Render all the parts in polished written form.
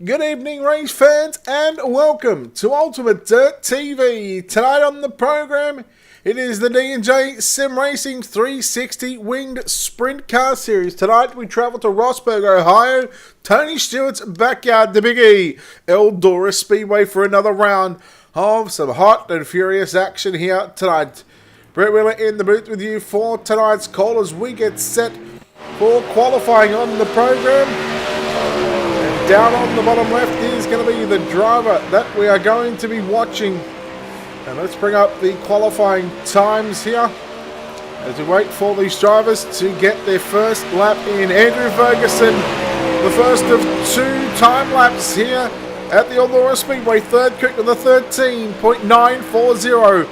Good evening, race fans, and welcome to Ultimate Dirt TV. Tonight on the program, it is the D&J Sim Racing 360 Winged Sprint Car Series. Tonight we travel to Rossburg, Ohio, Tony Stewart's backyard, the Big E, Eldora Speedway for another round of some hot and furious action here tonight. Brett Wheeler in the booth with you for tonight's call as we get set for qualifying on the program. Down on the bottom left is going to be the driver that we are going to be watching. And let's bring up the qualifying times here as we wait for these drivers to get their first lap in. Andrew Ferguson, the first of two time laps here at the Eldora Speedway. Third quick with a 13.940.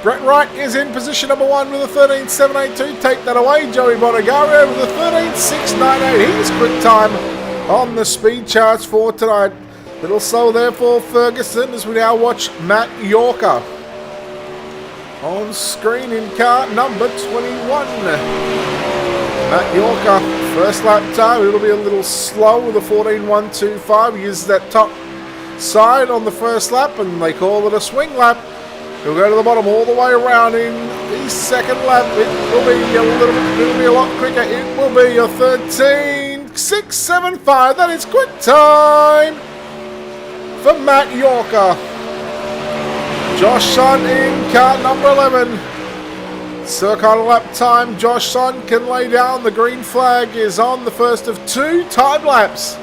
Brett Wright is in position number one with a 13.782. Take that away. Joey Bonagario with a 13.698. He's quick time on the speed charts for tonight. Little slow there for Ferguson as we now watch Matt Yorker on screen in car number 21. Matt Yorker, first lap time. It'll be a little slow with a 14.125. He uses that top side on the first lap and they call it a swing lap. He'll go to the bottom all the way around in the second lap. It will be a lot quicker. It will be a 13.675. That is quick time for Matt Yorker. Josh Sun in car number 11. Circle lap time. Josh Sun can lay down. The green flag is on the first of two time laps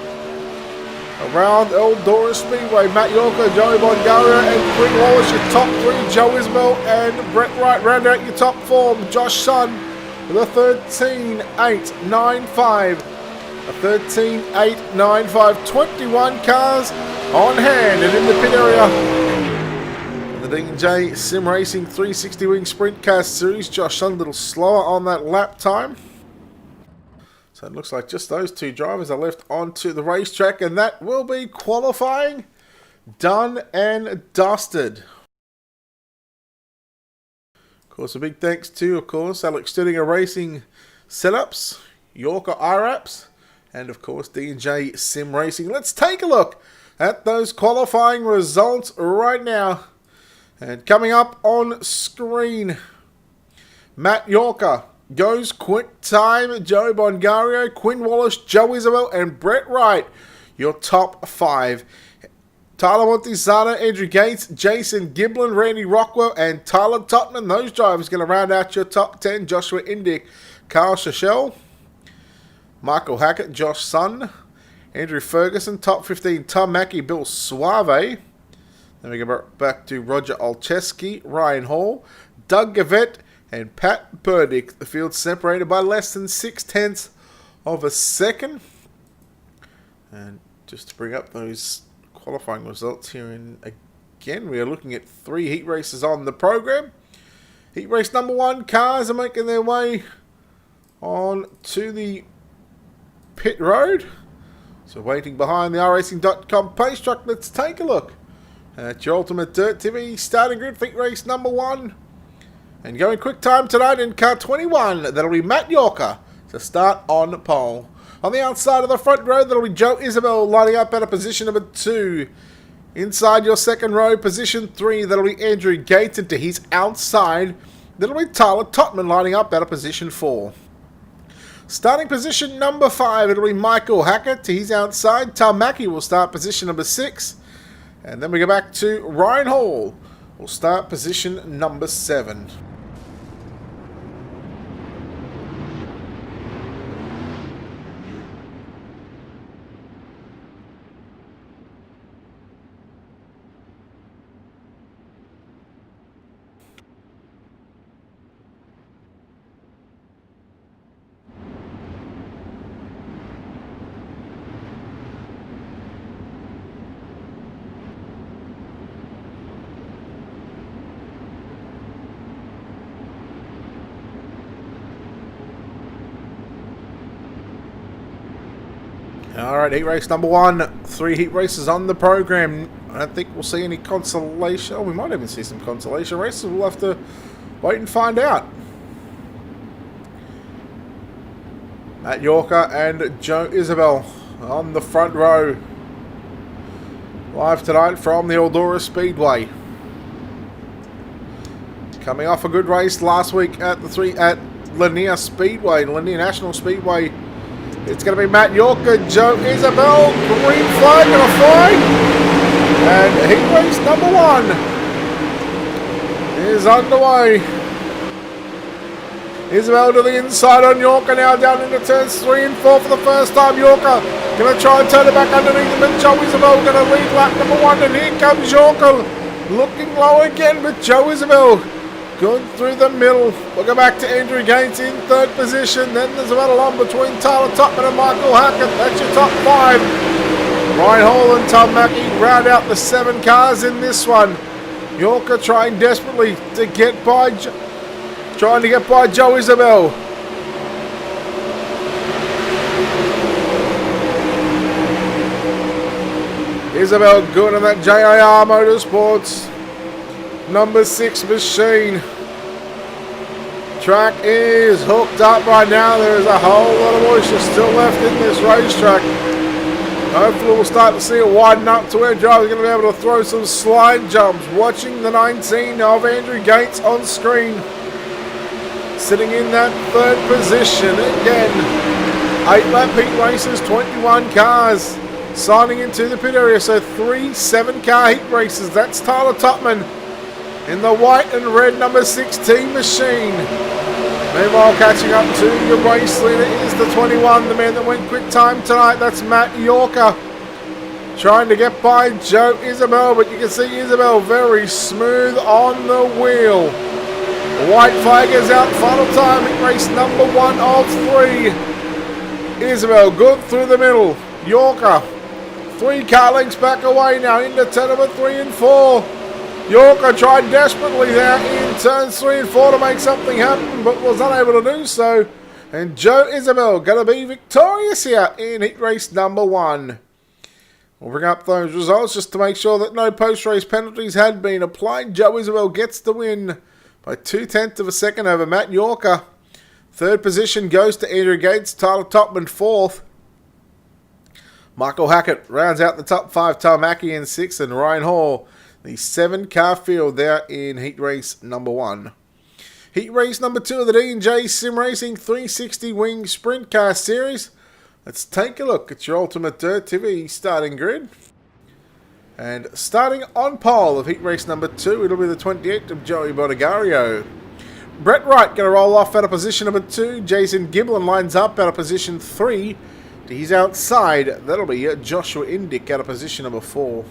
around Eldora Speedway. Matt Yorker, Joey Bongaria and Quinn Wallace, your top three. Joe Isbell and Brett Wright round out your top four. Josh Sun with a 13.895. A 13.895. 21 cars on hand and in the pit area. The D&J Sim Racing 360 Wing Sprint Car Series. Josh Sun a little slower on that lap time. So it looks like just those two drivers are left onto the racetrack, and that will be qualifying done and dusted. Of course, a big thanks to, Alex Sturdinger Racing Setups, Yorker IRAPs, and of course D&J Sim Racing. Let's take a look at those qualifying results right now. And coming up on screen, Matt Yorker goes quick time. Joe Bongario, Quinn Wallace, Joe Isabel, and Brett Wright, your top five. Tyler Montezana, Andrew Gates, Jason Giblin, Randy Rockwell, and Tyler Totman. Those drivers going to round out your top 10. Joshua Indyk, Carl Shachel, Michael Hackett, Josh Sun, Andrew Ferguson, top 15. Tom Mackey, Bill Suave. Then we go back to Roger Olcheski, Ryan Hall, Doug Gavette, and Pat Burdick. The field separated by less than 0.6 of a second. And just to bring up those qualifying results here in again, we are looking at 3 heat races on the program. Heat race number 1, cars are making their way on to the pit road. So waiting behind the iRacing.com pace truck, let's take a look at your Ultimate Dirt TV starting grid for heat race number 1. And going quick time tonight in car 21, that'll be Matt Yorker to start on pole. On the outside of the front row, that'll be Joe Isabel lining up at a position number 2. Inside your second row, position 3, that'll be Andrew Gates, and to his outside, that'll be Tyler Totman lining up at a position 4. Starting position number 5, it'll be Michael Hackett. To his outside, Tom Mackey will start position number 6. And then we go back to Ryan Hall. We'll start position number 7. Alright, heat race number 1. 3 heat races on the program. I don't think we'll see any consolation. Oh, we might even see some consolation races. We'll have to wait and find out. Matt Yorker and Joe Isabel on the front row. Live tonight from the Eldora Speedway. Coming off a good race last week at Lanier Speedway, Lanier National Speedway. It's going to be Matt Yorker, Joe Isabel, green flag and a fly. And heat race number 1 is underway. Isabel to the inside on Yorker now, down into turns 3 and 4 for the first time. Yorker going to try and turn it back underneath him, but Joe Isabel going to lead lap number 1, and here comes Yorker. Looking low again, but Joe Isabel good through the middle. We'll go back to Andrew Gates in 3rd position. Then there's a battle on between Tyler Topman and Michael Hackett. That's your top 5. Ryan Hall and Tom Mackey round out the 7 cars in this one. Yorker trying desperately to get by Joe Isabel. Isabel good on that JIR Motorsports number 6 machine. Track is hooked up right now. There is a whole lot of moisture still left in this racetrack. Hopefully we'll start to see it widen up to where drivers are going to be able to throw some slide jumps. Watching the 19 of Andrew Gates on screen. Sitting in that 3rd position again. 8-lap heat races, 21 cars signing into the pit area. So 3 7-car heat races. That's Tyler Topman in the white and red number 16 machine. Meanwhile, catching up to your race leader is the 21, the man that went quick time tonight. That's Matt Yorker. Trying to get by Joe Isabel, but you can see Isabel very smooth on the wheel. The white flag is out, final time in race number 1 of 3. Isabel good through the middle. Yorker 3 car lengths back away now into turn number 3 and 4. Yorker tried desperately there in turns 3 and 4 to make something happen, but was unable to do so. And Joe Isabel going to be victorious here in heat race number 1. We'll bring up those results just to make sure that no post-race penalties had been applied. Joe Isabel gets the win by 0.2 of a second over Matt Yorker. 3rd position goes to Andrew Gates, Tyler Topman 4th. Michael Hackett rounds out the top 5, Tom Mackey in 6th, and Ryan Hall, the 7-car field there in heat race number 1. Heat race number 2 of the D&J Sim Racing 360 Wing Sprint Car Series. Let's take a look at your Ultimate Dirt TV starting grid. And starting on pole of heat race number 2, it'll be the 28 of Joey Bonagario. Brett Wright going to roll off out of position number 2. Jason Giblin lines up out of position 3. He's outside. That'll be Joshua Indick out of position number 4.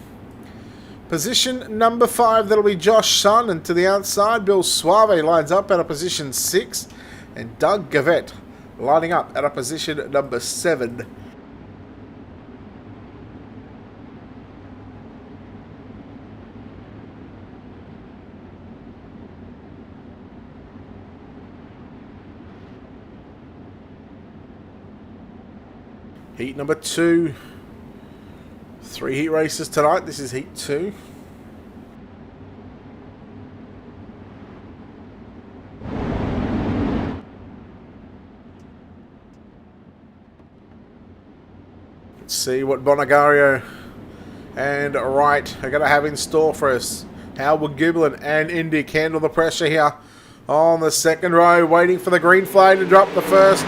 Position number 5, that'll be Josh Sun, and to the outside, Bill Suave lines up out of position 6, and Doug Gavette lining up out of position number 7. Heat number 2. 3 heat races tonight. This is heat 2. Let's see what Bonagario and Wright are going to have in store for us. How will Giblin and Indick handle the pressure here on the second row, waiting for the green flag to drop the first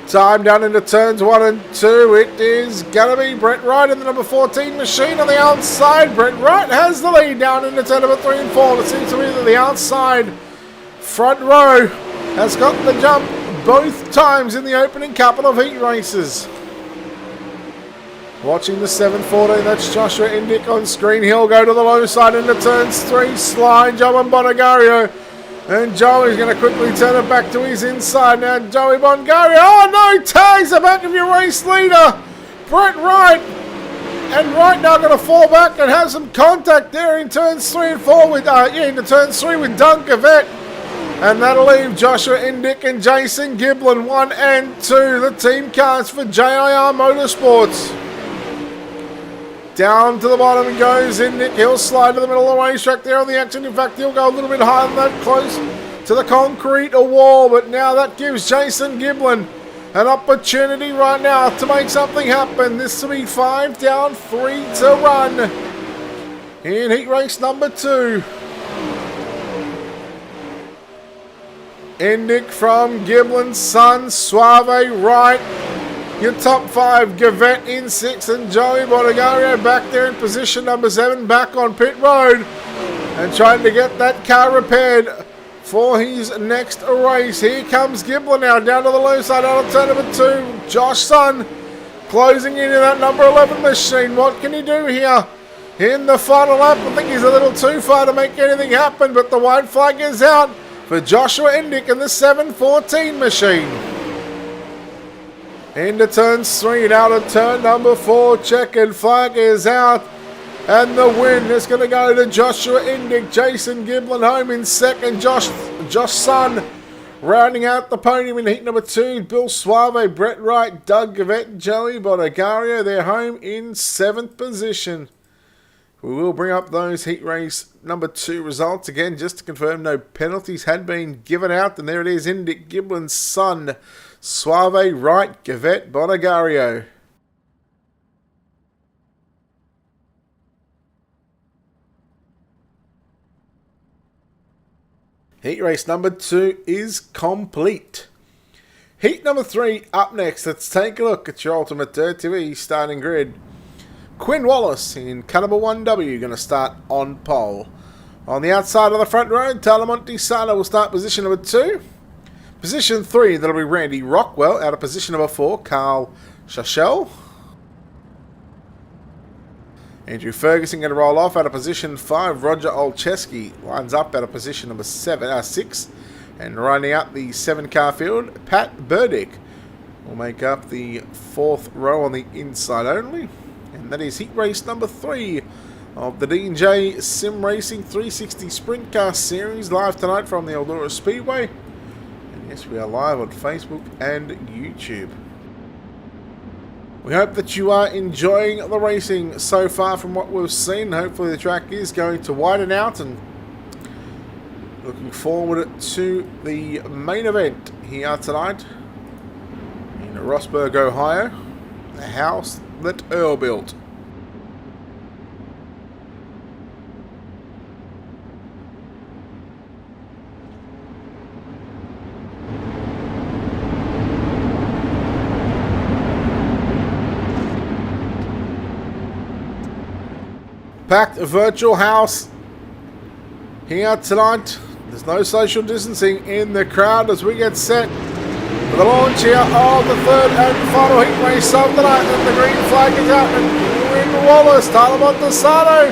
time down into turns 1 and 2. It is going to be Brett Wright in the number 14 machine on the outside. Brett Wright has the lead down into turn number 3 and 4. It seems to be that the outside front row has got the jump both times in the opening couple of heat races. Watching the 714, that's Joshua Indick on screen. He'll go to the low side into turns 3. Slide job on Bonagario. And Joey's going to quickly turn it back to his inside now. Joey Bonagario. Oh no! Tags the back of your race leader, Brett Wright. And Wright now going to fall back and have some contact there in turns 3 and 4 with into turns 3 with Doug Gavette. And that'll leave Joshua Indick and Jason Giblin 1 and 2. The team cars for JIR Motorsports. Down to the bottom goes Indick. He'll slide to the middle of the racetrack there on the action. In fact, he'll go a little bit higher than that, close to the concrete wall. But now that gives Jason Giblin An opportunity right now to make something happen. This will be 5 down, 3 to run in heat race number 2. Indic from Giblin's son, Suave right. Your top 5, Gavette in 6 and Joey Bodegario back there in position number 7, back on pit road and trying to get that car repaired for his next race. Here comes Giblin now down to the low side out of turn number 2. Josh Sun closing into that number 11 machine. What can he do here in the final lap? I think he's a little too far to make anything happen, but the white flag is out for Joshua Indic in the 714 machine. Into turn 3 and out of turn number 4. Checkered flag is out. And the win is going to go to Joshua Indic. Jason Giblin home in second. Josh Sun rounding out the podium in heat number 2. Bill Suave, Brett Wright, Doug Gavette, Joey Bodegario. They're home in 7th position. We will bring up those heat race number 2 results again just to confirm no penalties had been given out. And there it is, Indic, Giblin's son, Suave, Wright, Gavette, Bodegario. Heat race number 2 is complete. Heat number 3 up next. Let's take a look at your Ultimate Dirt TV starting grid. Quinn Wallace in car number 1W going to start on pole. On the outside of the front row, Talamonte Sano will start position number 2. Position 3, that'll be Randy Rockwell. Out of position number 4, Carl Shachel. Andrew Ferguson going to roll off out of position 5. Roger Olcheski lines up out of position number 6. And rounding out the 7-car field, Pat Burdick will make up the 4th row on the inside only. And that is heat race number 3 of the D&J Sim Racing 360 Sprint Car Series, live tonight from the Eldora Speedway. And yes, we are live on Facebook and YouTube. We hope that you are enjoying the racing so far from what we've seen. Hopefully the track is going to widen out, and looking forward to the main event here tonight in Rossburg, Ohio, the house that Earl built. Packed virtual house here tonight. There's no social distancing in the crowd as we get set for the launch here of the 3rd and final heat race of the night. And the green flag is out, and Quinn Wallace, Tyler Montesano.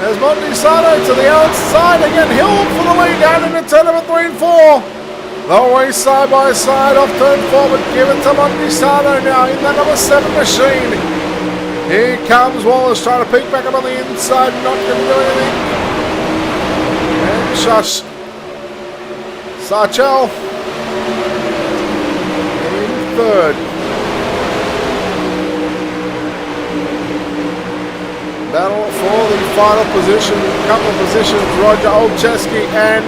There's Montesano to the outside again. Hill for the lead down into turn number 3 and 4. They'll race side by side off turn 4, but give it to Montesano now in that number 7 machine. Here comes Wallace trying to peek back up on the inside, not going to do anything. And Sarchel in 3rd. Battle for the final position, couple of positions, Roger Olcheski and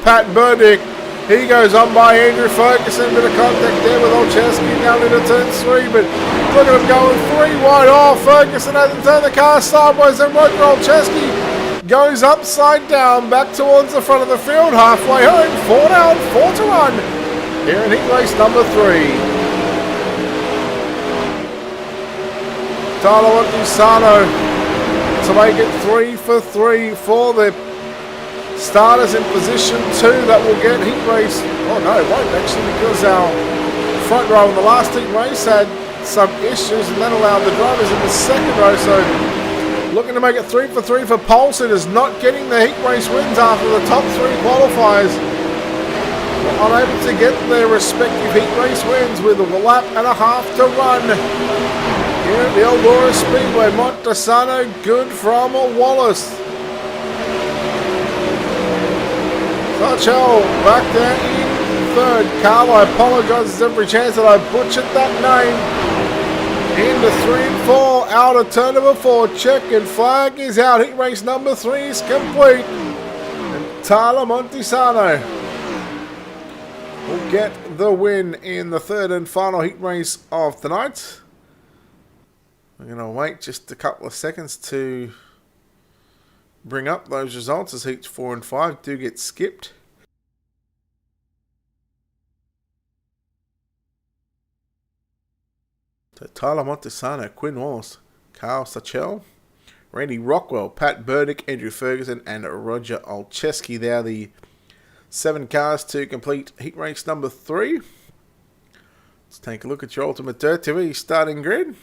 Pat Burdick. He goes on by Andrew Ferguson, bit of contact there with Olcheski down into turn 3, but look at him going 3 wide off. Ferguson hasn't turned the car sideways, and Roger Olcheski goes upside down back towards the front of the field, halfway home, 4 down, 4 to run here in heat race number 3. Tyler Montesano to make it 3 for 3 for the starters in position 2 that will get heat race. Oh no, it won't actually, because our front row in the last heat race had some issues, and that allowed the drivers in the 2nd row. So looking to make it 3 for 3 for pole sitters, not getting the heat race wins after the top 3 qualifiers were unable to get their respective heat race wins with a lap and a half to run here at the Eldora Speedway. Montesano good from Wallace. Sarchel back there in 3rd. Carl, I apologise, there's every chance that I butchered that name. Into 3 and 4, out of turn number 4. Checkered flag is out. Heat race number 3 is complete. And Tyler Montesano will get the win in the third and final heat race of tonight. We're going to wait just a couple of seconds to bring up those results as heats 4 and 5 do get skipped. So Tyler Montesano, Quinn Wallace, Carl Sachel, Randy Rockwell, Pat Burdick, Andrew Ferguson, and Roger Olcheski. They are the 7 cars to complete heat race number 3. Let's take a look at your Ultimate Dirt TV starting grid.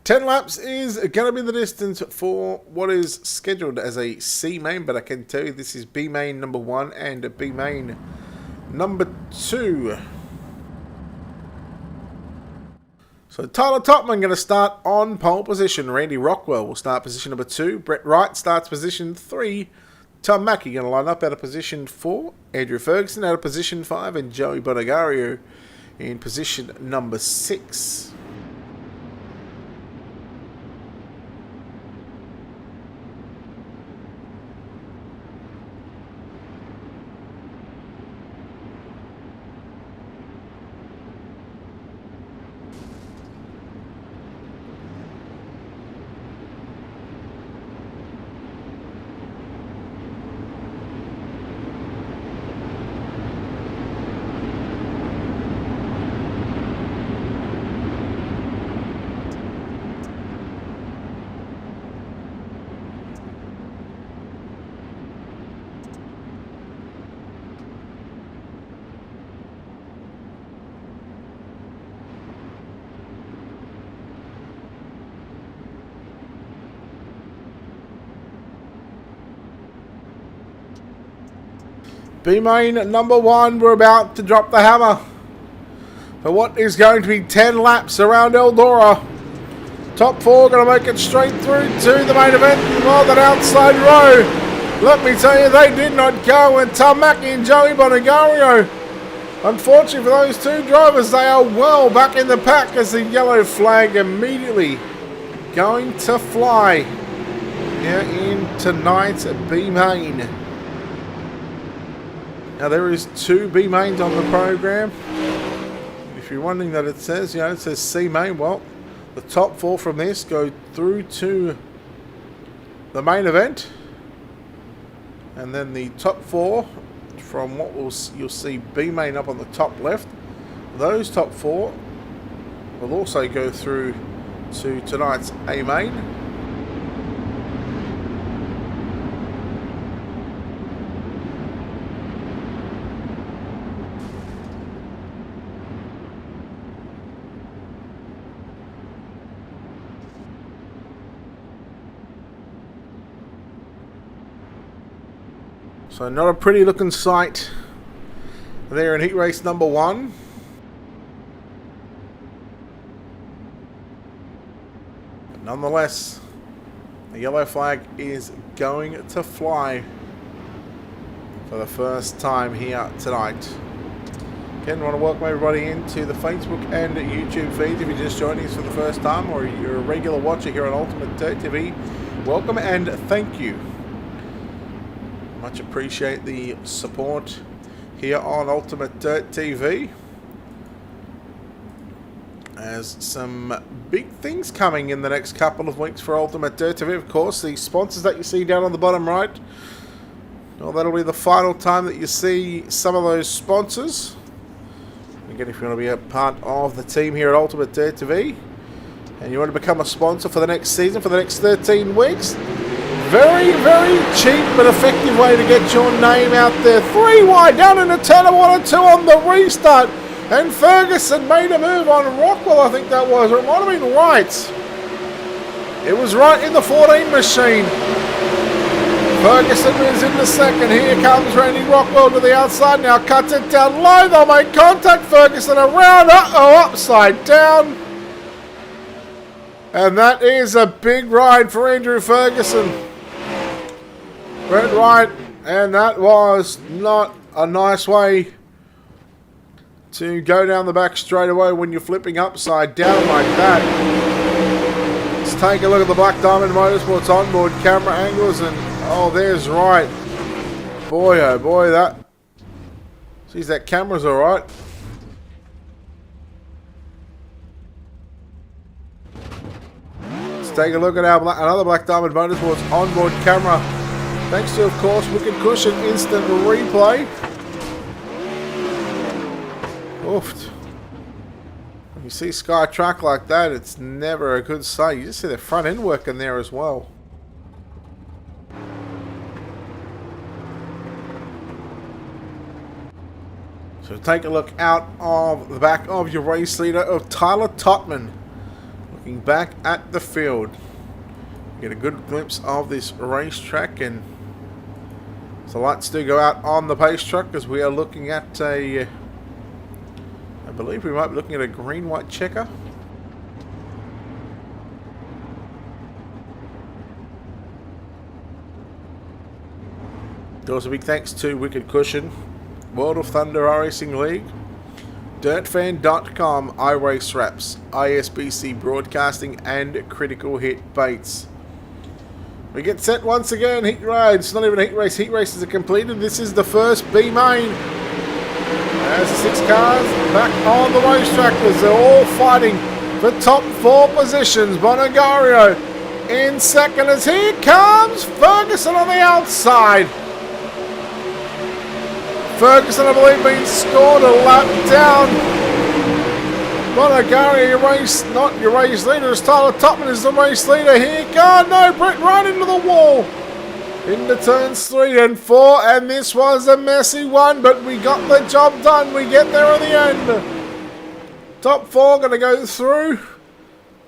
Ten laps is going to be the distance for what is scheduled as a C main, but I can tell you this is B main number 1 and B main number 2. So Tyler Topman going to start on pole position. Randy Rockwell will start position number 2. Brett Wright starts position 3. Tom Mackey going to line up out of position 4. Andrew Ferguson out of position 5. And Joey Bonagario in position number 6. B-Main number 1, we're about to drop the hammer for what is going to be 10 laps around Eldora. Top 4 going to make it straight through to the main event. Well, that outside row, let me tell you, they did not go. And Tom Mackey and Joey Bonagario, unfortunately for those 2 drivers, they are well back in the pack as the yellow flag immediately going to fly here in tonight's B-Main. Now there is 2 B mains on the program. If you're wondering that it says, it says C main. Well, the top 4 from this go through to the main event, and then the top 4 from what you'll see B main up on the top left. Those top 4 will also go through to tonight's A main. So not a pretty looking sight there in heat race number 1. But nonetheless, the yellow flag is going to fly for the first time here tonight. Again, I want to welcome everybody into the Facebook and YouTube feeds. If you're just joining us for the first time or you're a regular watcher here on Ultimate Dirt TV, welcome and thank you. Much appreciate the support here on Ultimate Dirt TV. As some big things coming in the next couple of weeks for Ultimate Dirt TV. Of course, the sponsors that you see down on the bottom right. Well, that'll be the final time that you see some of those sponsors. Again, if you want to be a part of the team here at Ultimate Dirt TV and you want to become a sponsor for the next season, for the next 13 weeks, very, very cheap but effective way to get your name out there. 3 wide, down in a turn of 1 and 2 on the restart. And Ferguson made a move on Rockwell, I think that was. Or it might have been Wright. It was right in the 14 machine. Ferguson is in the second. Here comes Randy Rockwell to the outside. Now cuts it down low. They'll make contact. Ferguson around. Uh-oh, upside down. And that is a big ride for Andrew Ferguson. Brett Wright, and that was not a nice way to go down the back straight away when you're flipping upside down like that. take a look at the Black Diamond Motorsports onboard camera angles, and oh, there's right. Boy, oh boy, that. Geez, that camera's alright. Let's take a look at our another Black Diamond Motorsports onboard camera. Thanks to, of course, Wicked Cushion Instant Replay. Oofed. When you see Sky Track like that, it's never a good sight. You just see the front end working there as well. So take a look out of the back of your race leader of Tyler Totman. Looking back at the field. Get a good glimpse of this racetrack, and the lights do go out on the pace truck as we are looking at a, I believe we might be looking at a green-white checker. Also, a big thanks to Wicked Cushion, World of Thunder Racing League, DirtFan.com, iRace Wraps, ISBC Broadcasting, and Critical Hit Baits. We get set once again. Heat rides. It's not even a heat race. Heat races are completed. This is the first B main. As the 6 cars back on the racetrack as they're all fighting for top 4 positions. Bonagario in second as here comes Ferguson on the outside. Ferguson, I believe, being scored a lap down. Bonagario, not your race leader, as Tyler Totman is the race leader here. God, no, Brett right into the wall. Into turns 3 and 4, and this was a messy one, but we got the job done. We get there in the end. Top 4 going to go through,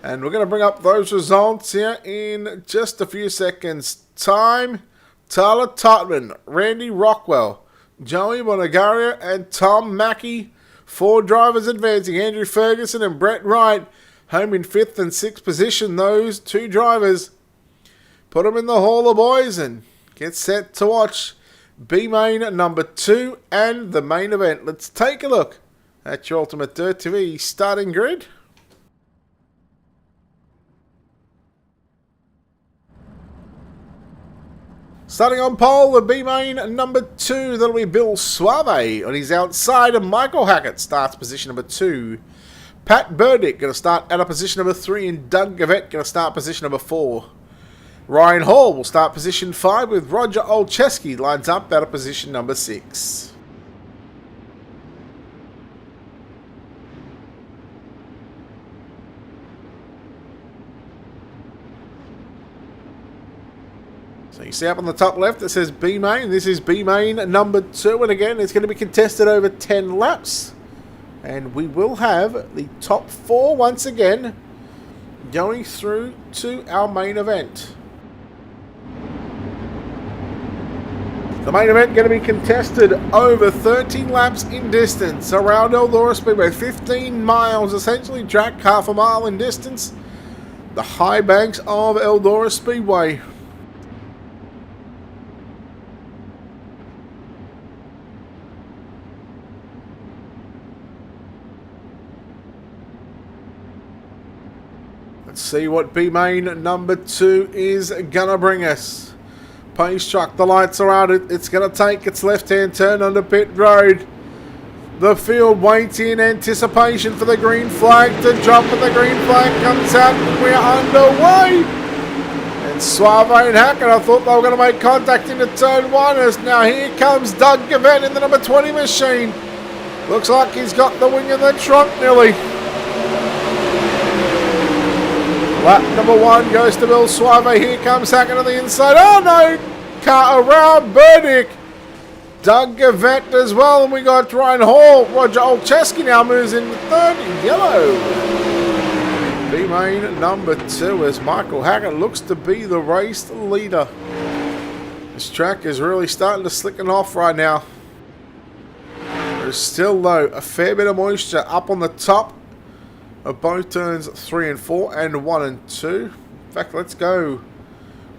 and we're going to bring up those results here in just a few seconds. Time, Tyler Totman, Randy Rockwell, Joey Bonagario, and Tom Mackey. 4 drivers advancing. Andrew Ferguson and Brett Wright home in 5th and 6th position. Those 2 drivers. Put them in the hall of boys and get set to watch B main number 2 and the main event. Let's take a look at your Ultimate Dirt TV starting grid. Starting on pole, the B main number 2, that'll be Bill Suave on his outside, and Michael Hackett starts position number 2. Pat Burdick going to start out of position number 3, and Doug Gavette going to start position number 4. Ryan Hall will start position 5, with Roger Olcheski lines up out of position number 6. So you see up on the top left it says B main. This is B main number 2, and again it's going to be contested over 10 laps. And we will have the top 4 once again going through to our main event. The main event going to be contested over 13 laps in distance around Eldora Speedway. 15 miles, essentially track, half a mile in distance. The high banks of Eldora Speedway. Let's see what B main number 2 is gonna bring us. Pace truck, the lights are out. It's gonna take its left-hand turn onto pit road. The field waits in anticipation for the green flag to drop, and the green flag comes out, and we're underway. And Suave and Hackett, I thought they were going to make contact into turn 1. As now here comes Doug Gavette in the number 20 machine. Looks like he's got the wing in the trunk nearly. Lap number 1 goes to Bill Suave. Here comes Hackett on the inside. Oh no! Car around Burdick. Doug Gavette as well. And we got Ryan Hall. Roger Olcheski now moves in 3rd. Yellow. B main number 2 as Michael Hackett looks to be the race leader. This track is really starting to slicken off right now. There's still though a fair bit of moisture up on the top of both turns 3 and 4 and 1 and 2. In fact, let's go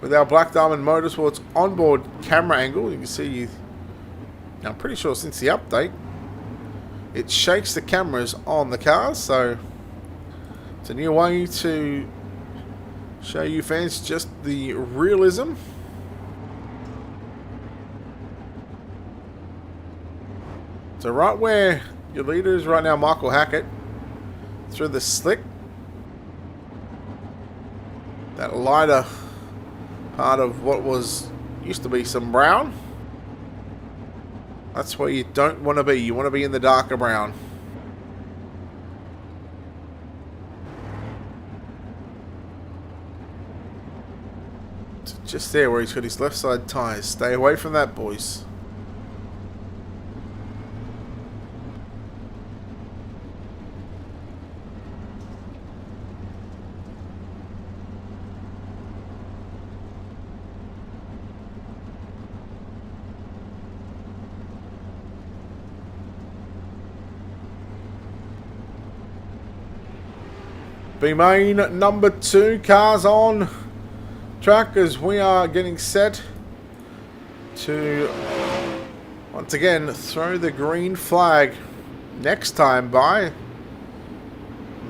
with our Black Diamond Motorsports onboard camera angle. You can see, I'm pretty sure since the update, it shakes the cameras on the cars, so it's a new way to Show you fans just the realism. So right where your leader is right now, Michael Hackett, through the slick, that lighter part of what used to be some brown. That's where you don't want to be. You want to be in the darker brown. So just there where he's got his left side tyres. Stay away from that, boys. B-Main number 2 cars on track as we are getting set to once again throw the green flag next time by.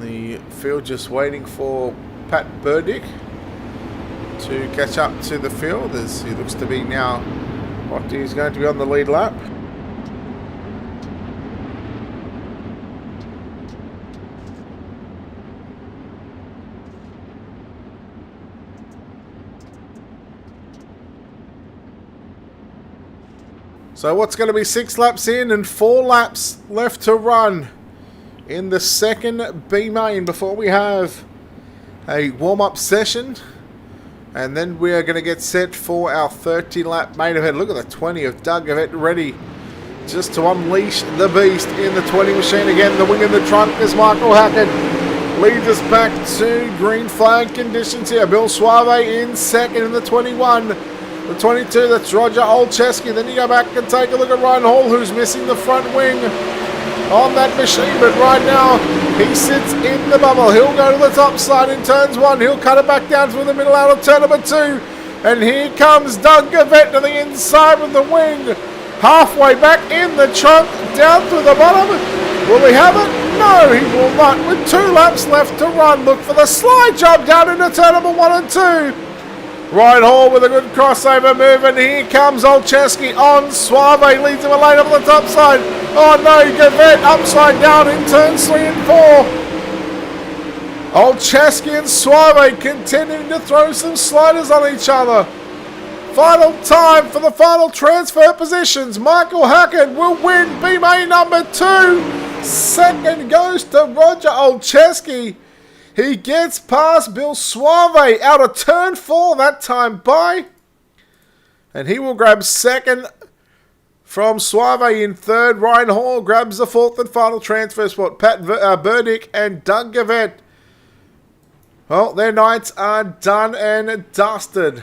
The field just waiting for Pat Burdick to catch up to the field as he looks to be now what he's going to be on the lead lap. So what's going to be 6 laps in and 4 laps left to run in the second B-Main before we have a warm-up session. And then we are going to get set for our 30-lap main event. Look at the 20 of Doug Yvette ready just to unleash the beast in the 20 machine again. The wing in the trunk is Michael Hackett. Leads us back to green flag conditions here. Bill Suave in second in the 21. The 22, that's Roger Olszewski. Then you go back and take a look at Ryan Hall, who's missing the front wing on that machine. But right now, he sits in the bubble. He'll go to the top side in turns 1. He'll cut it back down through the middle out of turn number 2. And here comes Doug Yvette to the inside of the wing. Halfway back in the trunk, down to the bottom. Will he have it? No, he will not. With 2 laps left to run, look for the slide job down into turn number 1 and 2. Ryan Hall with a good crossover move, and here comes Olszewski on. Suave leads him a lane up the top side. Oh no, Yvette upside down in turns 3 and 4. Olszewski and Suave continuing to throw some sliders on each other. Final time for the final transfer positions. Michael Hackett will win B-Main number 2. Second goes to Roger Olszewski. He gets past Bill Suave out of turn 4 that time by. And he will grab second from Suave in third. Ryan Hall grabs the 4th and final transfer spot. Pat Burdick and Doug Yvette. Well, their nights are done and dusted.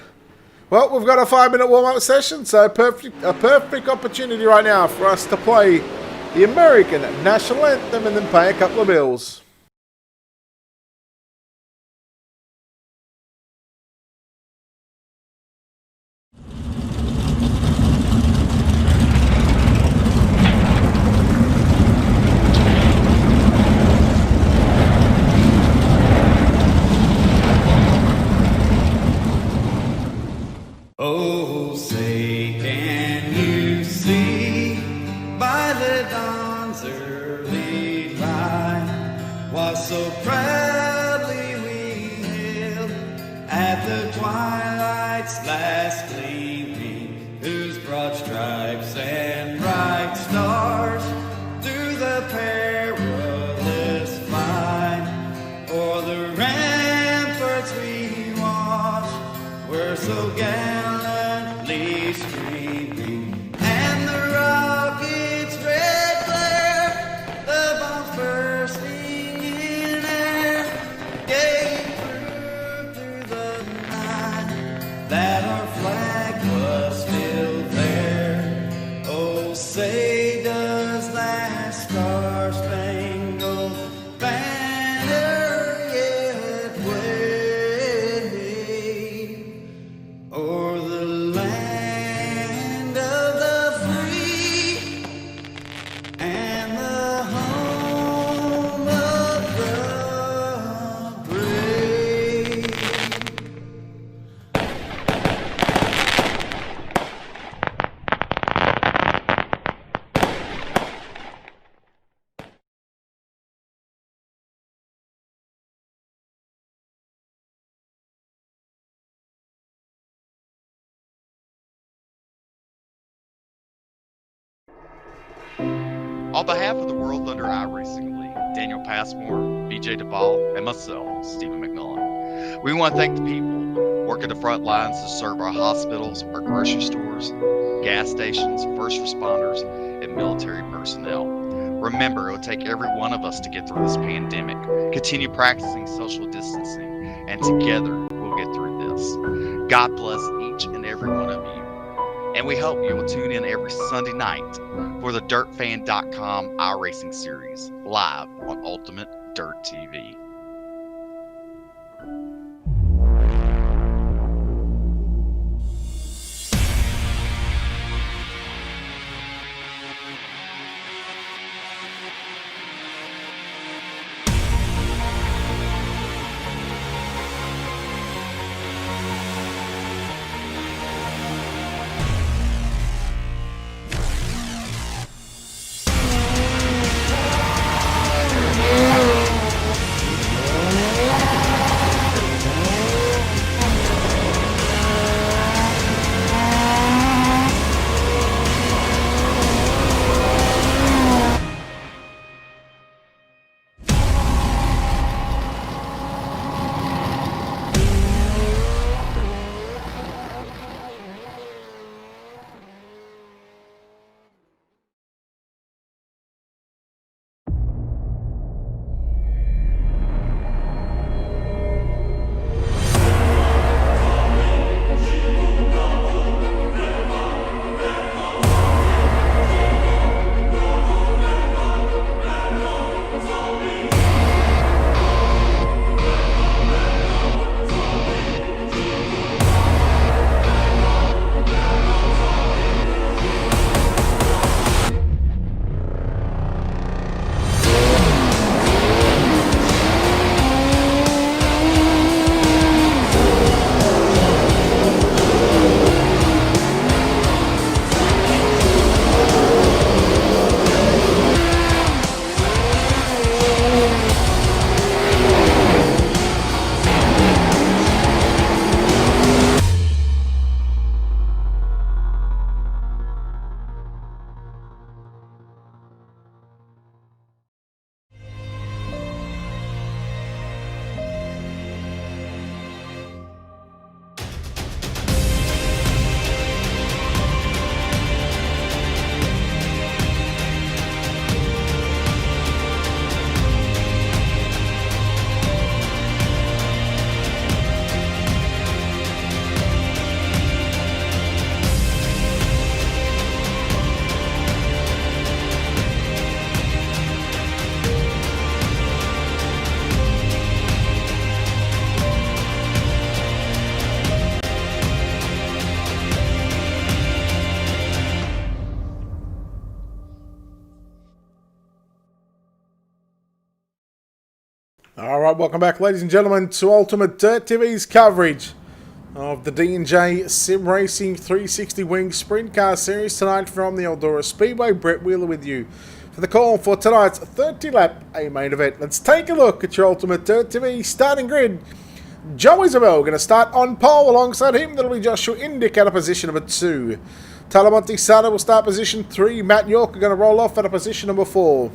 Well, we've got a 5-minute warm-up session, so a perfect opportunity right now for us to play the American National Anthem and then pay a couple of bills. Oh, say can you see by the dawn's early light On behalf of the World Thunder iRacing League, Daniel Passmore, BJ Duvall, and myself, Stephen McMillan, we want to thank the people working the front lines to serve our hospitals, our grocery stores, gas stations, first responders, and military personnel. Remember, it will take every one of us to get through this pandemic. Continue practicing social distancing, and together we'll get through this. God bless each and every one of you. And we hope you will tune in every Sunday night for the DirtFan.com iRacing series, live on Ultimate Dirt TV. Alright, welcome back ladies and gentlemen to Ultimate Dirt TV's coverage of the D&J Sim Racing 360 Wing Sprint Car Series tonight from the Eldora Speedway. Brett Wheeler with you for the call for tonight's 30-lap A-main event. Let's take a look at your Ultimate Dirt TV starting grid. Joe Isabel going to start on pole. Alongside him, that'll be Joshua Indick out of position number 2. Talamonte Sada will start position 3. Matt York are going to roll off out of position number 4.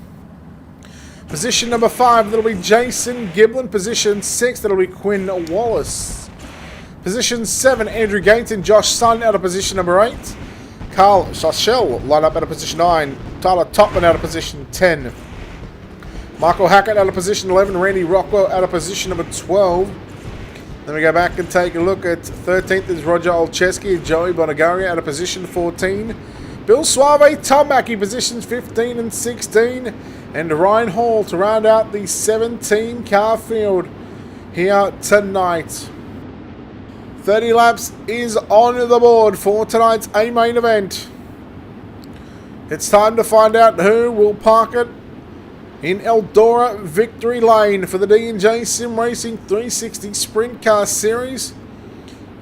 Position number 5, that'll be Jason Giblin. Position 6, that'll be Quinn Wallace. Position 7, Andrew Gates and Josh Sun out of position number 8. Carl Schachel line up out of position 9. Tyler Topman out of position 10. Michael Hackett out of position 11. Randy Rockwell out of position number 12. Then we go back and take a look at 13th is Roger Olcheski and Joey Bonagaria out of position 14. Bill Suave, Tom Mackey, positions 15 and 16. And Ryan Hall to round out the 17 car field here tonight. 30 laps is on the board for tonight's A-main event. It's time to find out who will park it in Eldora Victory Lane for the D&J Sim Racing 360 Sprint Car Series.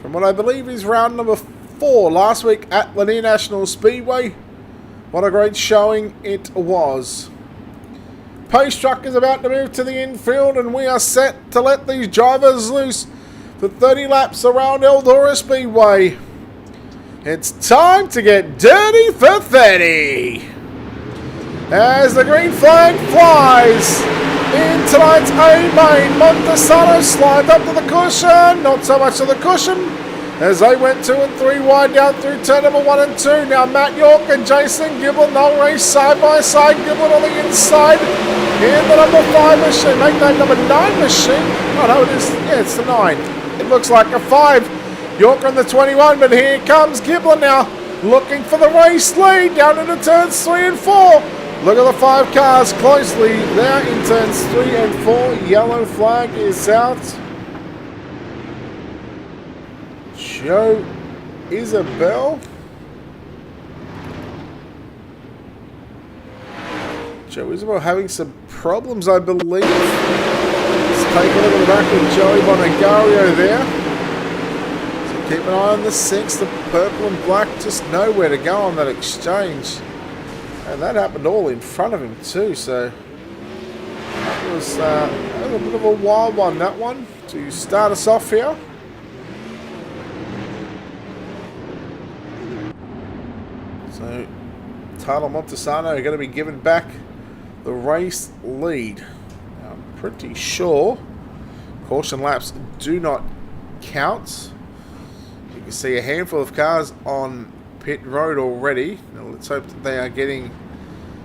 From what I believe is round number 4 last week at Lanier National Speedway. What a great showing it was. Pace truck is about to move to the infield and we are set to let these drivers loose for 30 laps around Eldora Speedway. It's time to get dirty for 30. As the green flag flies in tonight's A main, Montesano slides up to the cushion. Not so much to the cushion as they went 2 and 3 wide down through turn number 1 and 2. Now Matt York and Jason Giblin, they'll race side by side. Giblin on the inside in the number 5 machine. Make that number 9 machine. Oh no, it is. Yeah, it's the 9. It looks like a 5. York on the 21, but here comes Giblin now, looking for the race lead down into turns 3 and 4. Look at the 5 cars closely there in turns 3 and 4. Yellow flag is out. Joe Isabel. Joe Isabel having some problems, I believe. Let's take a look at the back with Joey Bonagario there. Keep an eye on the 6, the purple and black, just nowhere to go on that exchange. And that happened all in front of him too, so that was a bit of a wild one, that one, to start us off here. So Tyler Montesano are going to be given back the race lead. Now, I'm pretty sure caution laps do not count. You can see a handful of cars on pit road already. Now let's hope that they are getting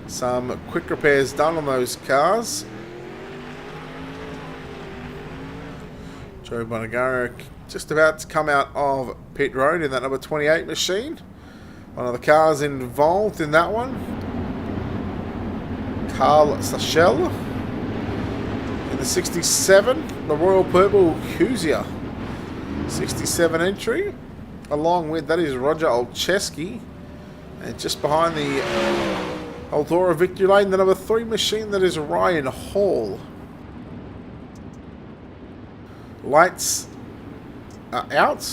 some quick repairs done on those cars. Joe Bonagaro just about to come out of pit road in that number 28 machine. One of the cars involved in that one, Carl Sachel in the 67, the Royal Purple Cusia 67 entry. Along with that is Roger Olcheski, and just behind the Eldora victory lane, the number 3 machine, that is Ryan Hall. Lights are out.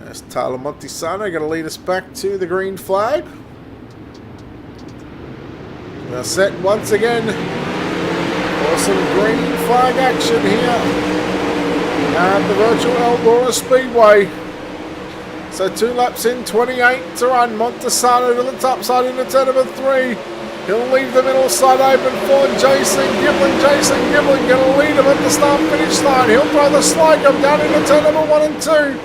There's Tyler Montesano going to lead us back to the green flag. We're set once again for some green flag action here at the virtual Eldora Speedway. So 2 laps in, 28 to run. Montesano to the top side into turn number 3. He'll leave the middle side open for Jason Giblin. Jason Giblin going to lead him at the start-finish line. He'll throw the slide jump down into turn number 1 and 2.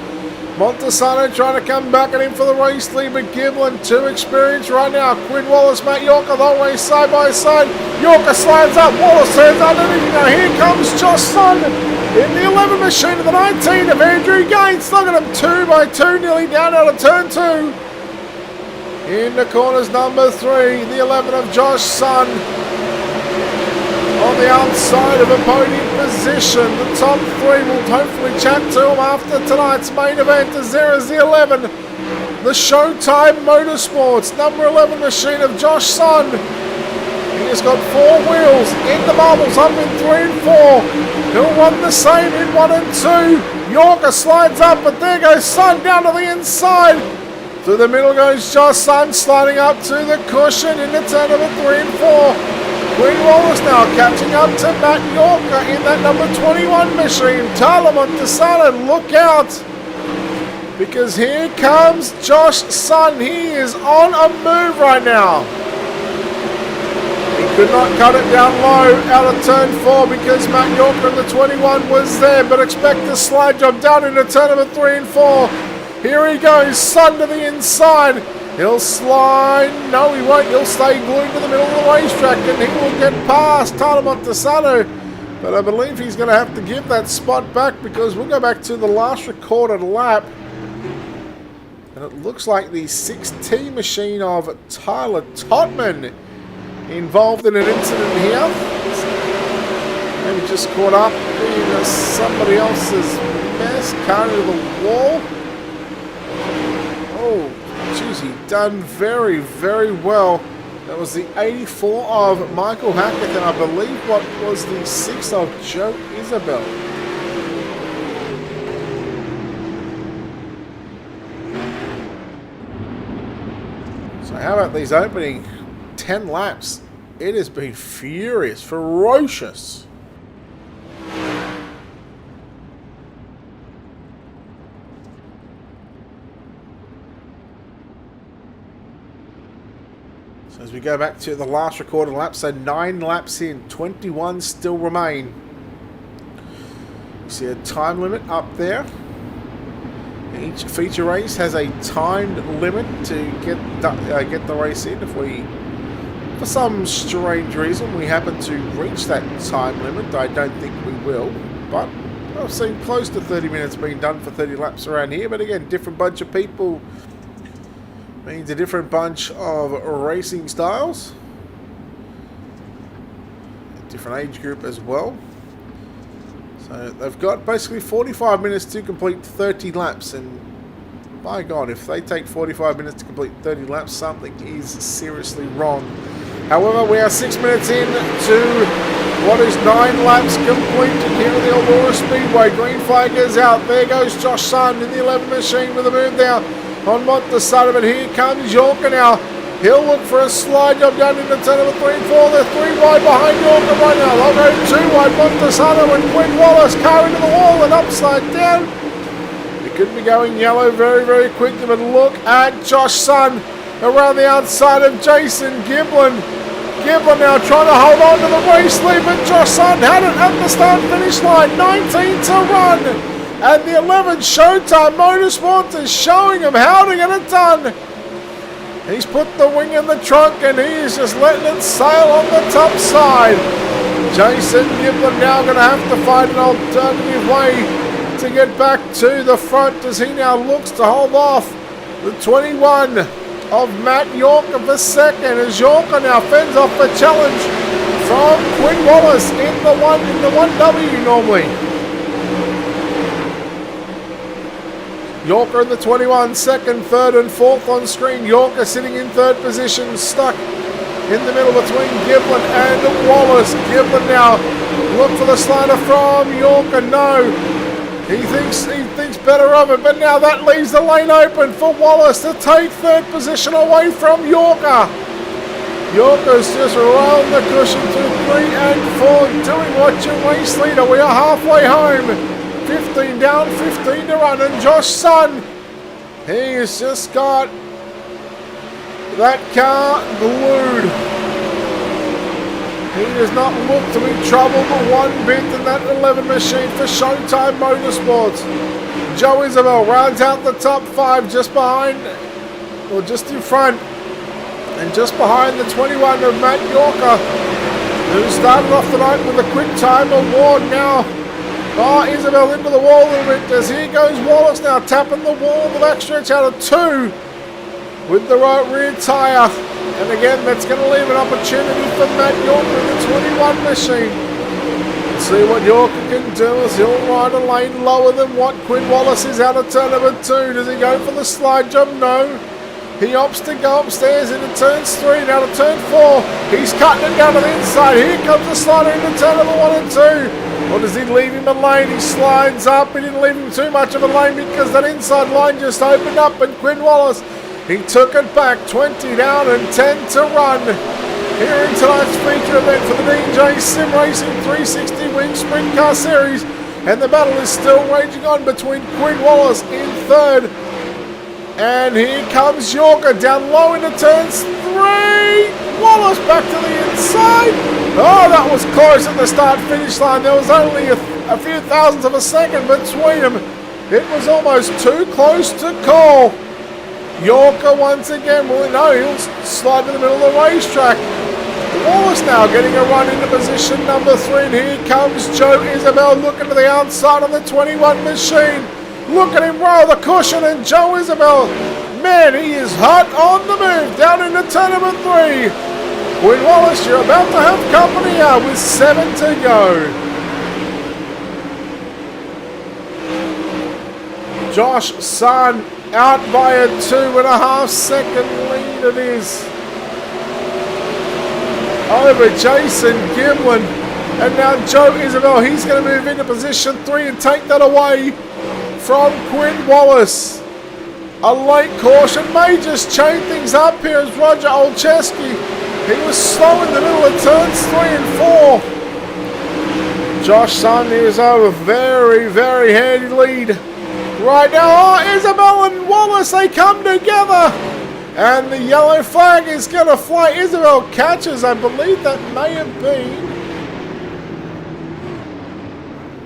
Montesano trying to come back at him for the race lead, but Giblin too experienced right now. Quinn Wallace, Matt Yorker, they'll race side by side. Yorker slides up, Wallace turns underneath. Now here comes Josh Sun in the 11 machine of the 19 of Andrew Gates. Look at him, 2 by 2, nearly down out of turn 2. In the corners, number 3, the 11 of Josh Sun. On the outside of a podium position. The top 3 will hopefully chat to him after tonight's main event, as there is the 11. The Showtime Motorsports, number 11 machine of Josh Sun. He has got 4 wheels in the bubbles, up in 3 and 4. He'll run the same in 1 and 2. Yorker slides up, but there goes Sun down to the inside. Through the middle goes Josh Sun, sliding up to the cushion into turn number 3 and 4. Quinn Wallace now catching up to Matt Yorker in that number 21 machine. Tyler Montesano, look out, because here comes Josh Sun. He is on a move right now. He could not cut it down low out of turn 4 because Matt Yorker in the 21 was there, but expect a slide job down into turn number 3 and 4. Here he goes, Sun to the inside. He'll slide. No, he won't. He'll stay glued to the middle of the racetrack, and he will get past Tyler Montesano. But I believe he's going to have to give that spot back, because we'll go back to the last recorded lap. And it looks like the 6T machine of Tyler Totman involved in an incident here. Maybe just caught up in somebody else's mess, car into the wall. Oh, geez, he done very, very well. That was the 84 of Michael Hackett, and I believe what was the 6 of Joe Isabel. So how about these opening 10 laps? It has been furious, ferocious. So as we go back to the last recorded lap, so 9 laps in, 21 still remain. You see a time limit up there. Each feature race has a timed limit to get the race in. If we, for some strange reason, we happen to reach that time limit, I don't think we will. But I've seen close to 30 minutes being done for 30 laps around here. But again, different bunch of people means a different bunch of racing styles. A different age group as well. So they've got basically 45 minutes to complete 30 laps, and by God, if they take 45 minutes to complete 30 laps, something is seriously wrong. However, we are 6 minutes in to what is 9 laps complete here at the Eldora Speedway. Green flag is out. There goes Josh Sun in the 11 machine with a move there on Montesano, but here comes Yorker now. He'll look for a slide job down into turn number 3 and 4. They're 3 wide behind Yorker right now. They'll go 2 wide. Montesano and Quinn Wallace, car into the wall and upside down. It could be going yellow very, very quickly, but look at Josh Sun around the outside of Jason Giblin. Giblin now trying to hold on to the race lead, but Josh Sun had it at the start-finish line. 19 to run. And the 11 Showtime Motorsports is showing him how to get it done. He's put the wing in the trunk and he is just letting it sail on the top side. Jason Giblin now going to have to find an alternative way to get back to the front as he now looks to hold off the 21 of Matt Yorker for second, as Yorker now fends off the challenge from Quinn Wallace in the 1W normally. Yorker in the 21, second, third and fourth on screen. Yorker sitting in third position, stuck in the middle between Giblin and Wallace. Giblin now look for the slider from Yorker. No, he thinks better of it, but now that leaves the lane open for Wallace to take third position away from Yorker. Yorker's just round the cushion to 3 and 4, doing what your race leader. We are halfway home. 15 down, 15 to run, and Josh Sun, he has just got that car glued. He does not look to be troubled one bit in that 11 machine for Showtime Motorsports. Joe Isabel rounds out the top 5 just behind, or just in front, and just behind the 21 of Matt Yorker, who started off the night with a quick time award. Now Isabel into the wall a little bit as here goes Wallace now tapping the wall. The backstretch out of 2 with the right rear tyre. And again, that's going to leave an opportunity for Matt Yorker in the 21 machine. Let's see what Yorker can do as he'll ride a lane lower than what Quinn Wallace is out of turn number 2. Does he go for the slide jump? No. He opts to go upstairs into turns 3, now to turn 4. He's cutting it down to the inside. Here comes the slider into turn number 1 and 2. Or does he leave him a lane? He slides up. He didn't leave him too much of a lane because that inside line just opened up, and Quinn Wallace, he took it back. 20 down and 10 to run here in tonight's feature event for the D&J Sim Racing 360 Wing Sprint Car Series. And the battle is still raging on between Quinn Wallace in third. And here comes Yorker down low into turns 3. Wallace back to the inside. Oh, that was close at the start-finish line. There was only a few thousandths of a second between them. It was almost too close to call. Yorker once again, well, no, he'll slide to the middle of the racetrack. Wallace now getting a run into position number 3. And here comes Joe Isabel looking to the outside of the 21 machine. Look at him roll the cushion, and Joe Isabel, man, he is hot on the move down into turn number 3. Quinn Wallace, you're about to have company with 7 to go. Josh Sun out by a 2.5 second lead it is over Jason Giblin. And now Joe Isabel, he's going to move into position 3 and take that away from Quinn Wallace. A late caution may just change things up here as Roger Olszewski, he was slow in the middle of turns 3 and 4. Josh Sun is over very, very handy lead right now. Oh, Isabel and Wallace, they come together. And the yellow flag is going to fly. Isabel catches. I believe that may have been...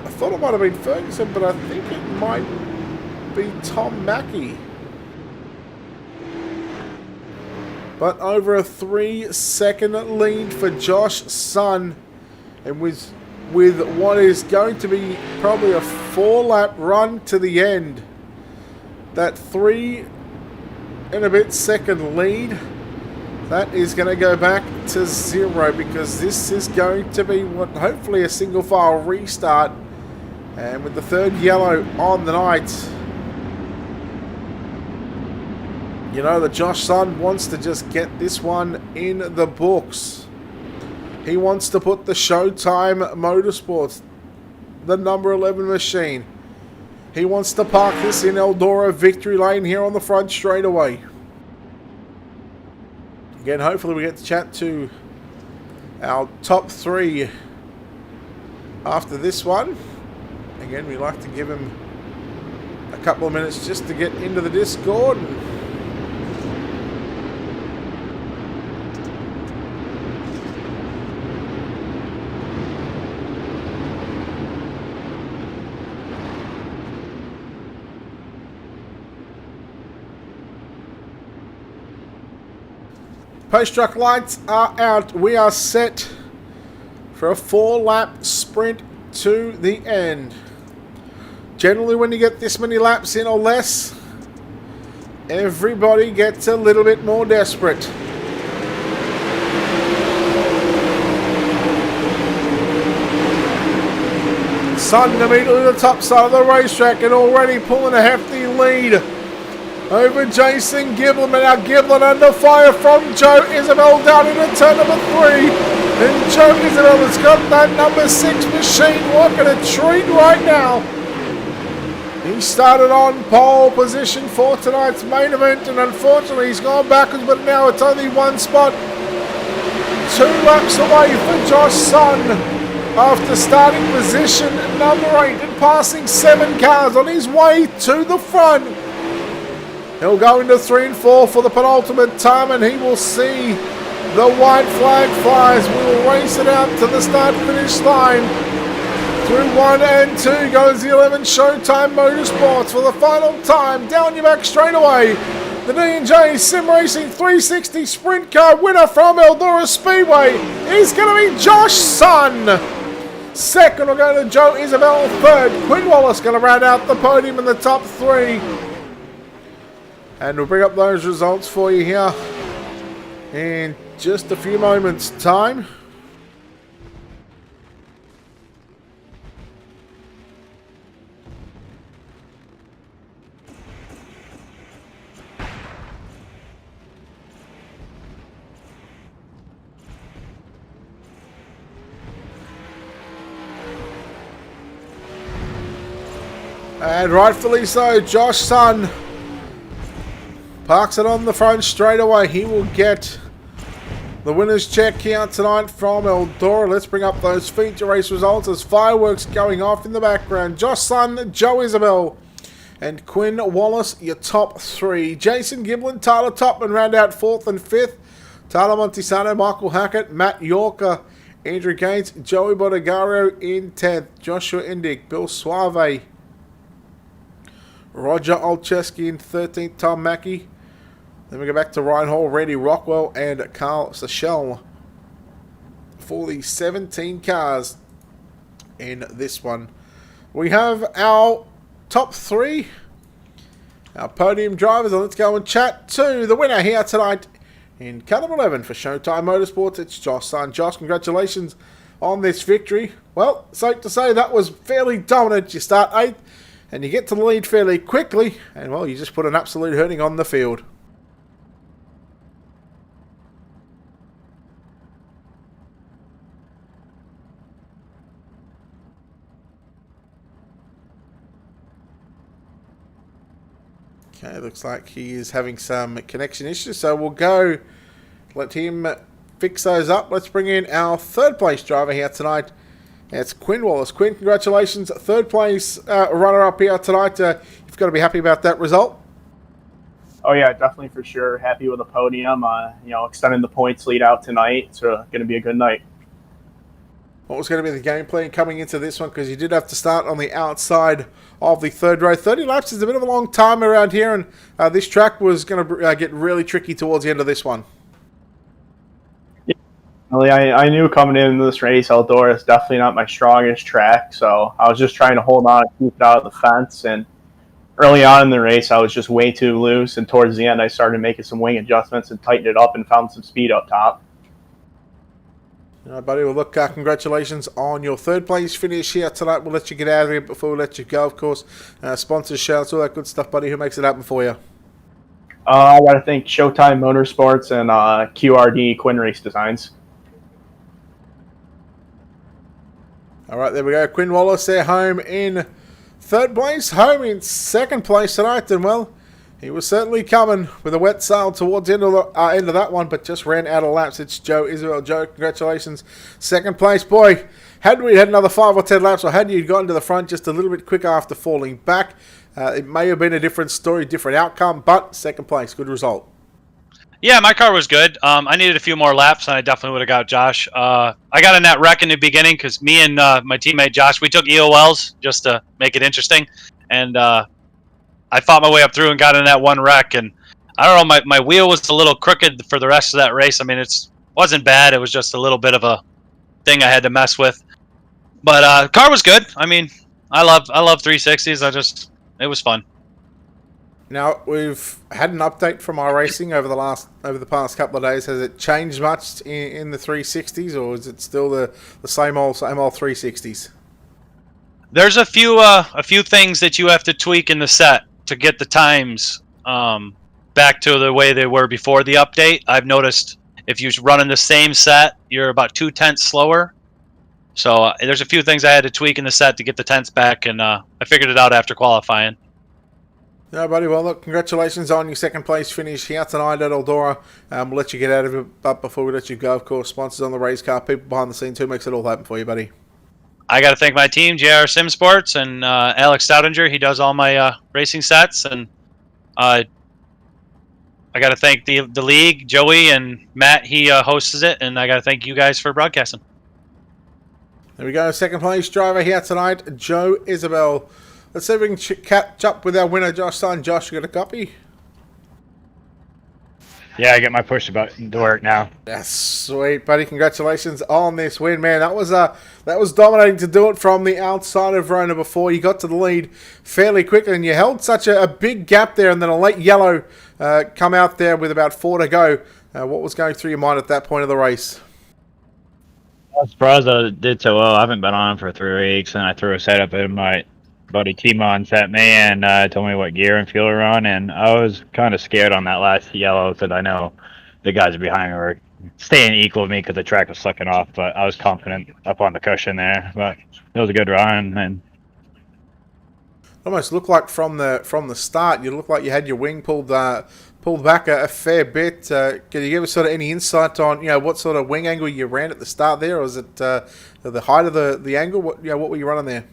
I thought it might have been Ferguson, but I think it might be Tom Mackey. But over a 3-second lead for Josh Sun. And with what is going to be probably a 4-lap run to the end. That 3 and a bit second lead, that is going to go back to 0 because this is going to be what hopefully a single file restart. And with the third yellow on the night, you know that Josh Sun wants to just get this one in the books. He wants to put the Showtime Motorsports, the number 11 machine. He wants to park this in Eldora victory lane here on the front straightaway. Again, hopefully we get to chat to our top 3 after this one. Again, we like to give him a couple of minutes just to get into the Discord. Post-truck lights are out. We are set for a 4-lap sprint to the end. Generally, when you get this many laps in or less, everybody gets a little bit more desperate. Sun immediately to the top side of the racetrack and already pulling a hefty lead over Jason Giblin. Now Giblin under fire from Joe Isabel down into turn number 3. And Joe Isabel has got that number 6 machine working a treat right now. He started on pole position for tonight's main event, and unfortunately he's gone backwards, but now it's only 1 spot. 2 laps away for Josh Sun after starting position number 8 and passing 7 cars on his way to the front. He'll go into 3 and 4 for the penultimate time, and he will see the white flag flies. We will race it out to the start-finish line. Through 1 and 2 goes the 11 Showtime Motorsports for the final time. Down your back straight away. The D&J Sim Racing 360 Sprint Car winner from Eldora Speedway is going to be Josh Sun. Second will go to Joe Isabel. Third, Quinn Wallace going to round out the podium in the top 3. And we'll bring up those results for you here in just a few moments' time. And rightfully so, Josh Sun parks it on the front straight away. He will get the winner's check here tonight from Eldora. Let's bring up those feature race results as fireworks going off in the background. Josh Sun, Joe Isabel, and Quinn Wallace, your top 3. Jason Giblin, Tyler Topman round out 4th and 5th. Tyler Montesano, Michael Hackett, Matt Yorker, Andrew Gaines, Joey Bodegario in 10th. Joshua Indig, Bill Suave, Roger Olcheski in 13th. Tom Mackey. Then we go back to Ryan Hall, Randy Rockwell, and Carl Sechel for the 17 cars in this one. We have our top 3, our podium drivers, and let's go and chat to the winner here tonight in car number 11 for Showtime Motorsports. It's Josh Sun. Josh, congratulations on this victory. Well, safe to say that was fairly dominant. You start 8th, and you get to the lead fairly quickly, and well, you just put an absolute hurting on the field. Okay, looks like he is having some connection issues, so we'll go let him fix those up. Let's bring in our 3rd place driver here tonight. It's Quinn Wallace. Quinn, congratulations. 3rd place runner-up here tonight. You've got to be happy about that result. Oh yeah, definitely for sure. Happy with the podium. Extending the points lead out tonight. It's going to be a good night. What was going to be the game plan coming into this one? Because you did have to start on the outside of the third row. 30 laps is a bit of a long time around here, and this track was going to get really tricky towards the end of this one. Really, I knew coming into this race, Eldora is definitely not my strongest track, so I was just trying to hold on and keep it out of the fence. And early on in the race, I was just way too loose, and towards the end, I started making some wing adjustments and tightened it up and found some speed up top. All right, buddy. Well, look, congratulations on your third place finish here tonight. We'll let you get out of here before we let you go, of course. Sponsors, shouts, all that good stuff, buddy. Who makes it happen for you? I got to thank Showtime Motorsports and QRD Quinn Race Designs. All right, there we go. Quinn Wallace there, home in third place, home in second place tonight. And, well, he was certainly coming with a wet sail towards the end of that one, but just ran out of laps. It's Joe Isabel. Joe, congratulations. Second place, boy. Had we had another 5 or 10 laps, or had you gotten to the front just a little bit quicker after falling back, it may have been a different story, different outcome, but second place, good result. Yeah, my car was good. I needed a few more laps, and I definitely would have got Josh. I got in that wreck in the beginning because me and my teammate Josh, we took EOLs just to make it interesting, and I fought my way up through and got in that one wreck. And I don't know, my wheel was a little crooked for the rest of that race. I mean, it wasn't bad. It was just a little bit of a thing I had to mess with. But car was good. I mean, I love 360s. It was fun. Now, we've had an update from our racing over the past couple of days. Has it changed much in the 360s, or is it still the same old 360s? There's a few things that you have to tweak in the set to get the times back to the way they were before the update. I've noticed if you're running the same set, you're about 2/10 slower. So there's a few things I had to tweak in the set to get the tenths back, and I figured it out after qualifying. Yeah, buddy. Well, look, congratulations on your second place finish here tonight at Eldora. We'll let you get out of it, but before we let you go, of course, sponsors on the race car, people behind the scenes, who makes it all happen for you, buddy? I got to thank my team, JR Sim Sports, and Alex Stoudinger. He does all my racing sets, and I got to thank the league, Joey and Matt. He hosts it, and I got to thank you guys for broadcasting. There we go. Second place driver here tonight, Joe Isabel. Let's see if we can catch up with our winner, Josh Stein. Josh, you got a copy? Yeah, I get my push button to work now. That's sweet, buddy. Congratulations on this win, man. That was dominating to do it from the outside of Rona before. You got to the lead fairly quickly, and you held such a big gap there, and then a late yellow come out there with about 4 to go. What was going through your mind at that point of the race? I was surprised I did so well. I haven't been on for 3 weeks, and I threw a setup in my buddy Timon sent me and told me what gear and fuel to run, and I was kind of scared on that last yellow because I know the guys behind me were staying equal with me because the track was sucking off, but I was confident up on the cushion there. But it was a good run, and almost looked like from the start, you looked like you had your wing pulled back a fair bit. Can you give us sort of any insight on what sort of wing angle you ran at the start there, or was it the height of the angle? What were you running there?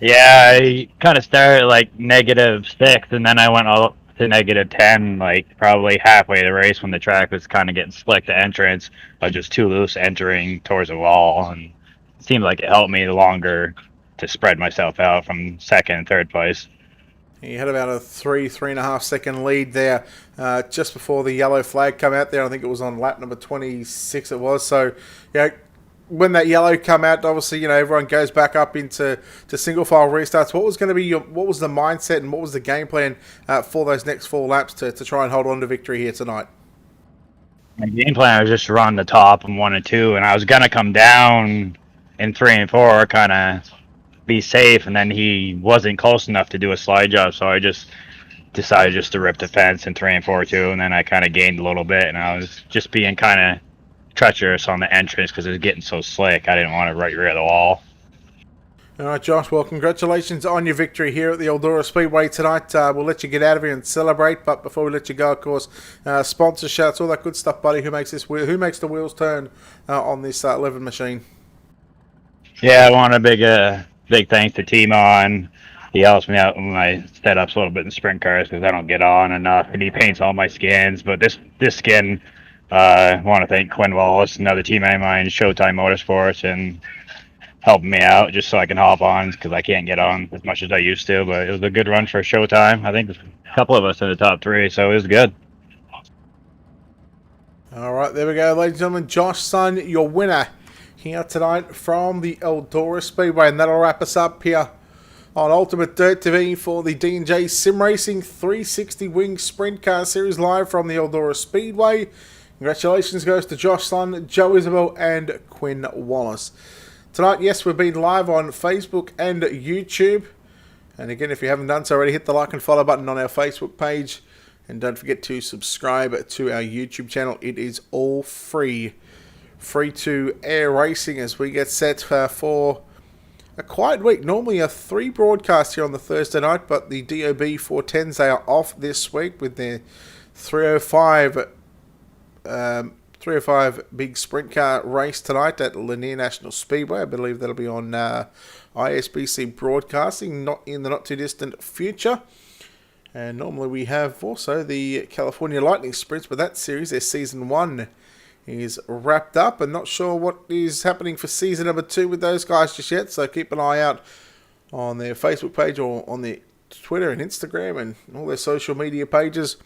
yeah, I kind of started like -6, and then I went up to -10, like probably halfway the race when the track was kind of getting slick to entrance. I was just too loose entering towards the wall, and it seemed like it helped me longer to spread myself out from second and third place. You had about a 3.5 second lead there just before the yellow flag come out there. I think it was on lap number 26 it was. So, when that yellow come out, obviously, everyone goes back up into single file restarts. What was going to be what was the mindset and what was the game plan for those next 4 laps to try and hold on to victory here tonight? My game plan was just to run the top in 1 and 2, and I was going to come down in 3 and 4, kind of be safe, and then he wasn't close enough to do a slide job, so I just decided just to rip the fence in 3 and 4 too, and then I kind of gained a little bit, and I was just being kind of treacherous on the entrance because it was getting so slick. I didn't want to right rear of the wall. All right, Josh. Well, congratulations on your victory here at the Eldora Speedway tonight. We'll let you get out of here and celebrate, but before we let you go, of course, sponsor shouts, all that good stuff, buddy. Who makes the wheels turn on this 11 machine? Yeah, I want a big thanks to Timon, he helps me out with my setups a little bit in sprint cars because I don't get on enough, and he paints all my skins. But this skin, I want to thank Quinn Wallace, another teammate of mine, Showtime Motorsports, and helping me out just so I can hop on because I can't get on as much as I used to. But it was a good run for Showtime. I think there's a couple of us in the top 3, so it was good. All right, there we go, ladies and gentlemen. Josh Sun, your winner here tonight from the Eldora Speedway, and that'll wrap us up here on Ultimate Dirt TV for the D&J Sim Racing 360 Wing Sprint Car Series live from the Eldora Speedway. Congratulations goes to Josh Sun, Joe Isabel, and Quinn Wallace. Tonight, yes, we've been live on Facebook and YouTube. And again, if you haven't done so already, hit the like and follow button on our Facebook page. And don't forget to subscribe to our YouTube channel. It is all free. Free to air racing as we get set for a quiet week. Normally a 3 broadcasts here on the Thursday night, but the DOB 410s, they are off this week with their 305 big sprint car race tonight at Lanier National Speedway. I believe that'll be on ISBC Broadcasting, not in the not too distant future. And normally we have also the California Lightning Sprints, but that series, their season 1 is wrapped up. I'm not sure what is happening for season number 2 with those guys just yet, so keep an eye out on their Facebook page or on their Twitter and Instagram and all their social media pages.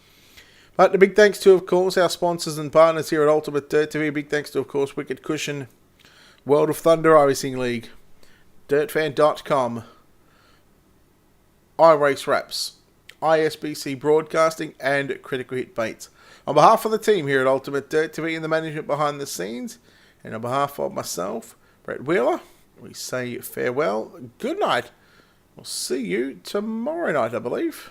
But a big thanks to, of course, our sponsors and partners here at Ultimate Dirt TV. Big thanks to, of course, Wicked Cushion, World of Thunder iRacing League, DirtFan.com, iRace Wraps, ISBC Broadcasting, and Critical Hit Baits. On behalf of the team here at Ultimate Dirt TV and the management behind the scenes, and on behalf of myself, Brett Wheeler, we say farewell, good night. We'll see you tomorrow night, I believe.